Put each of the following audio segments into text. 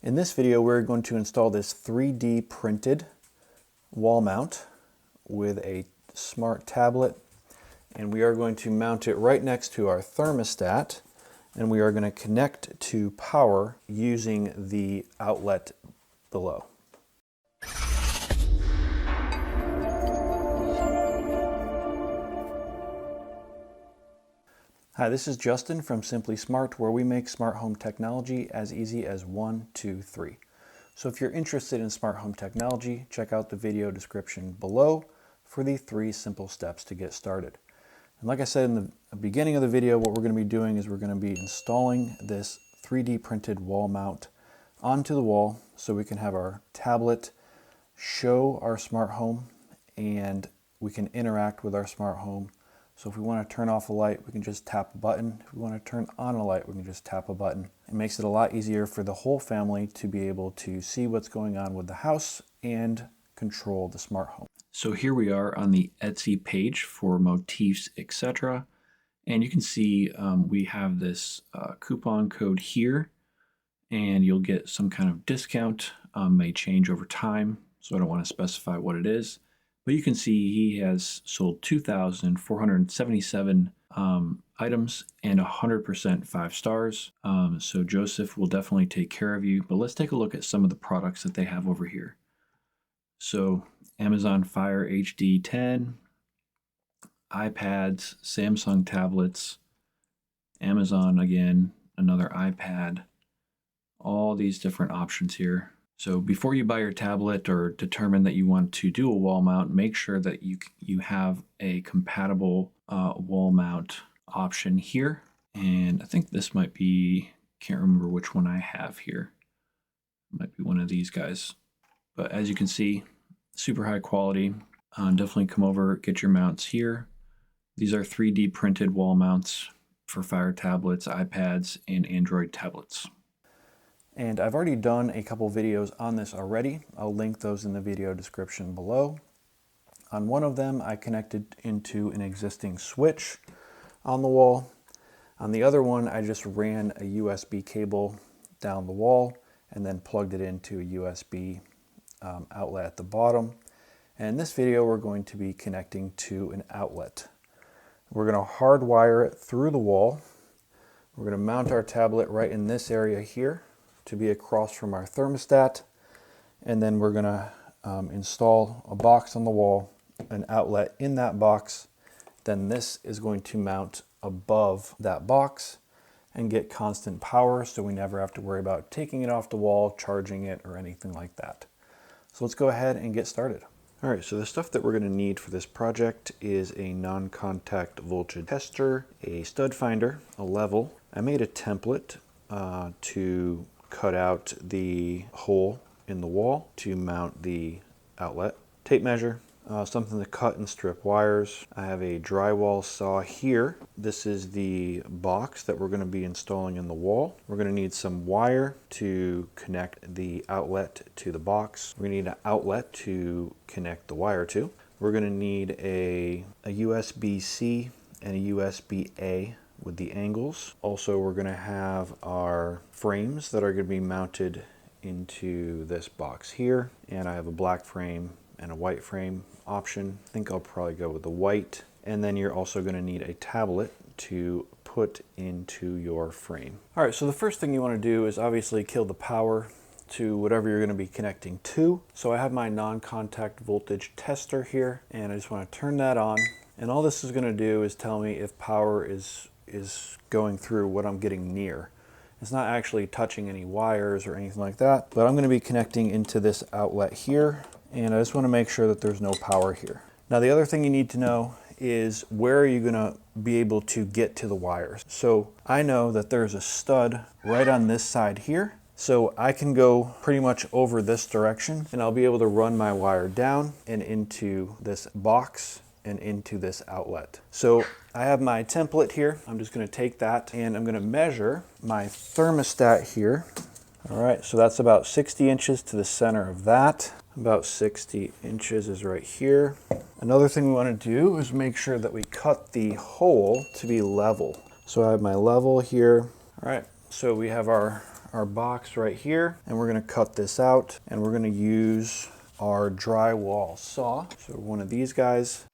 In this video, we're going to install this 3D printed wall mount with a smart tablet, and we are going to mount it right next to our thermostat, and we are going to connect to power using the outlet below. Hi, this is Justin from Simply Smart, where we make smart home technology as easy as 1, 2, 3. So if you're interested in smart home technology, check out the video description below for the 3 simple steps to get started. And like I said in the beginning of the video, what we're going to be doing is we're going to be installing this 3D printed wall mount onto the wall so we can have our tablet show our smart home and we can interact with our smart home. So if we want to turn off a light, we can just tap a button. If we want to turn on a light, we can just tap a button. It makes it a lot easier for the whole family to be able to see what's going on with the house and control the smart home. So here we are on the Etsy page for motifs, etc. And you can see we have this coupon code here, and you'll get some kind of discount. May change over time, so I don't want to specify what it is. But you can see he has sold 2,477 items and 100% 5 stars. So Joseph will definitely take care of you. But let's take a look at some of the products that they have over here. So Amazon Fire HD 10, iPads, Samsung tablets, Amazon again, another iPad, all these different options here. So before you buy your tablet or determine that you want to do a wall mount, make sure that you have a compatible wall mount option here. And I think this might be, can't remember which one I have here. It might be one of these guys. But as you can see, super high quality. Definitely come over, get your mounts here. These are 3D printed wall mounts for Fire tablets, iPads, and Android tablets. And I've already done a couple videos on this already. I'll link those in the video description below. On one of them, I connected into an existing switch on the wall. On the other one, I just ran a USB cable down the wall and then plugged it into a USB outlet at the bottom. And in this video, we're going to be connecting to an outlet. We're going to hardwire it through the wall. We're going to mount our tablet right in this area here to be across from our thermostat, and then we're going to install a box on the wall, an outlet in that box. Then this is going to mount above that box and get constant power, so we never have to worry about taking it off the wall, charging it, or anything like that. So let's go ahead and get started. All right, so the stuff that we're going to need for this project is a non-contact voltage tester, a stud finder, a level. I made a template to cut out the hole in the wall to mount the outlet. Tape measure, something to cut and strip wires. I have a drywall saw here. This is the box that we're going to be installing in the wall. We're going to need some wire to connect the outlet to the box. We're going to need an outlet to connect the wire to. We're going to need a USB-C and a USB-A with the angles. Also, we're going to have our frames that are going to be mounted into this box here, and I have a black frame and a white frame option. I think I'll probably go with the white. And then you're also going to need a tablet to put into your frame. All right, so the first thing you want to do is obviously kill the power to whatever you're going to be connecting to. So I have my non-contact voltage tester here, and I just want to turn that on. And all this is going to do is tell me if power is going through what I'm getting near. It's not actually touching any wires or anything like that, but I'm going to be connecting into this outlet here, and I just want to make sure that there's no power here. Now, the other thing you need to know is where are you going to be able to get to the wires. So I know that there's a stud right on this side here, so I can go pretty much over this direction, and I'll be able to run my wire down and into this box and into this outlet. So I have my template here. I'm just going to take that and I'm going to measure my thermostat here. All right, so that's about 60 inches to the center of that. About 60 inches is right here. Another thing we want to do is make sure that we cut the hole to be level. So I have my level here. All right, so we have our our box right here, and we're going to cut this out, and we're going to use our drywall saw. So one of these guys.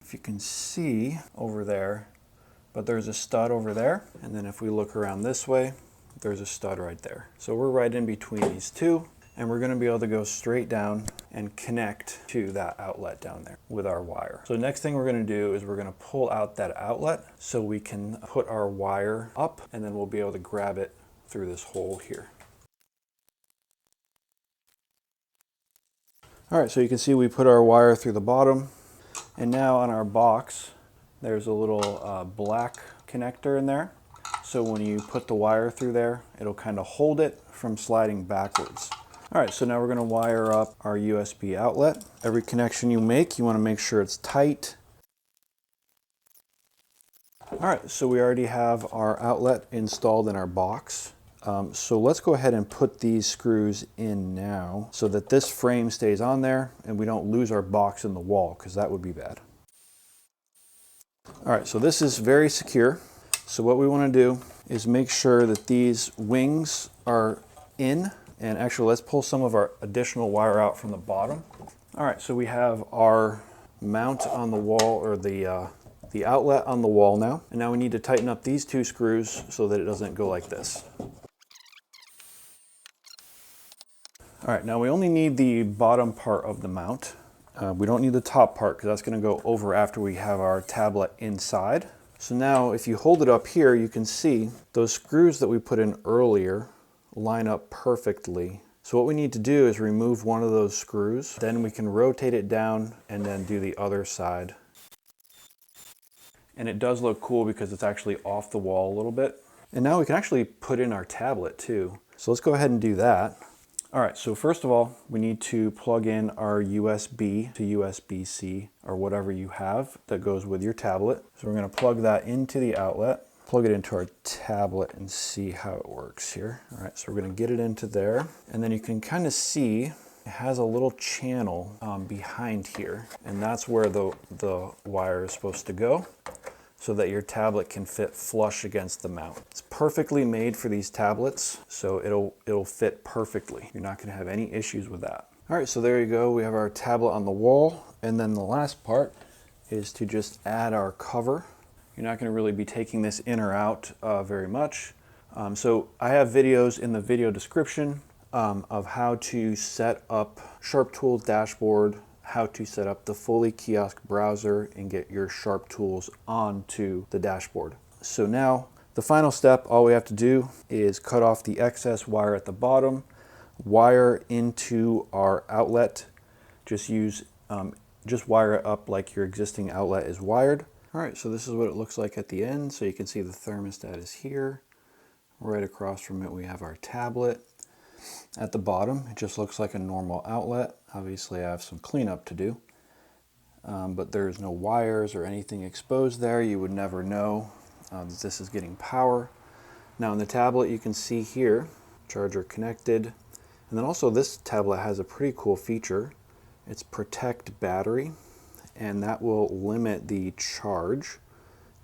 If you can see over there, but there's a stud over there, and then if we look around this way, there's a stud right there. So we're right in between these two, and we're going to be able to go straight down and connect to that outlet down there with our wire. So the next thing we're going to do is we're going to pull out that outlet so we can put our wire up, and then we'll be able to grab it through this hole here. All right, so you can see we put our wire through the bottom, and now on our box there's a little black connector in there. So when you put the wire through there, it'll kind of hold it from sliding backwards. All right, so now we're going to wire up our USB outlet. Every connection you make, you want to make sure it's tight. All right, so we already have our outlet installed in our box. So let's go ahead and put these screws in now so that this frame stays on there and we don't lose our box in the wall, because that would be bad. All right, so this is very secure. So what we want to do is make sure that these wings are in. And actually, let's pull some of our additional wire out from the bottom. All right, so we have our mount on the wall, or the outlet on the wall now. And now we need to tighten up these two screws so that it doesn't go like this. All right, now we only need the bottom part of the mount. We don't need the top part, because that's going to go over after we have our tablet inside. So now if you hold it up here, you can see those screws that we put in earlier line up perfectly. So what we need to do is remove one of those screws, then we can rotate it down and then do the other side. And it does look cool because it's actually off the wall a little bit. And now we can actually put in our tablet too. So let's go ahead and do that. All right, so first of all, we need to plug in our USB to USB-C, or whatever you have that goes with your tablet. So we're going to plug that into the outlet, plug it into our tablet, and see how it works here. All right, so we're going to get it into there, and then you can kind of see it has a little channel behind here, and that's where the wire is supposed to go, so that your tablet can fit flush against the mount. It's perfectly made for these tablets, so it'll fit perfectly. You're not going to have any issues with that. All right, so there you go. We have our tablet on the wall, and then the last part is to just add our cover. You're not going to really be taking this in or out very much. So I have videos in the video description of how to set up SharpTools dashboard, how to set up the fully kiosk browser, and get your SharpTools onto the dashboard. So now the final step, all we have to do is cut off the excess wire at the bottom, wire into our outlet. Just wire it up like your existing outlet is wired. All right, so this is what it looks like at the end. So you can see the thermostat is here. Right across from it, we have our tablet. At the bottom, it just looks like a normal outlet. Obviously, I have some cleanup to do, but there's no wires or anything exposed there. You would never know that this is getting power. Now on the tablet, you can see here, charger connected. And then also this tablet has a pretty cool feature. It's protect battery, and that will limit the charge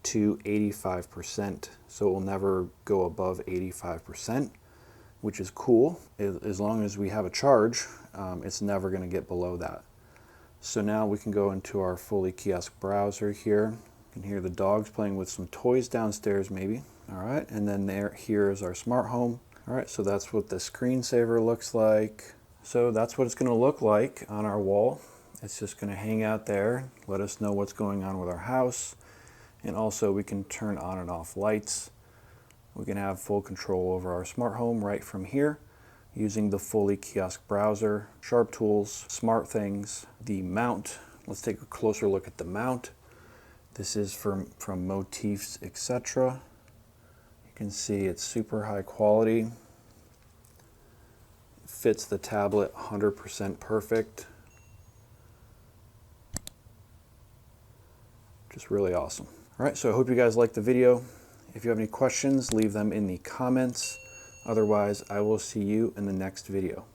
to 85%. So it will never go above 85%. Which is cool. As long as we have a charge, it's never going to get below that. So now we can go into our fully kiosk browser here. You can hear the dogs playing with some toys downstairs maybe. All right, and then here is our smart home. All right, so that's what the screensaver looks like. So that's what it's going to look like on our wall. It's just going to hang out there, let us know what's going on with our house. And also we can turn on and off lights. We can have full control over our smart home right from here using the fully kiosk browser, SharpTools, SmartThings, the mount. Let's take a closer look at the mount. This is from Motifs, etc. You can see it's super high quality. It fits the tablet 100% perfect. Just really awesome. All right, so I hope you guys liked the video. If you have any questions, leave them in the comments. Otherwise, I will see you in the next video.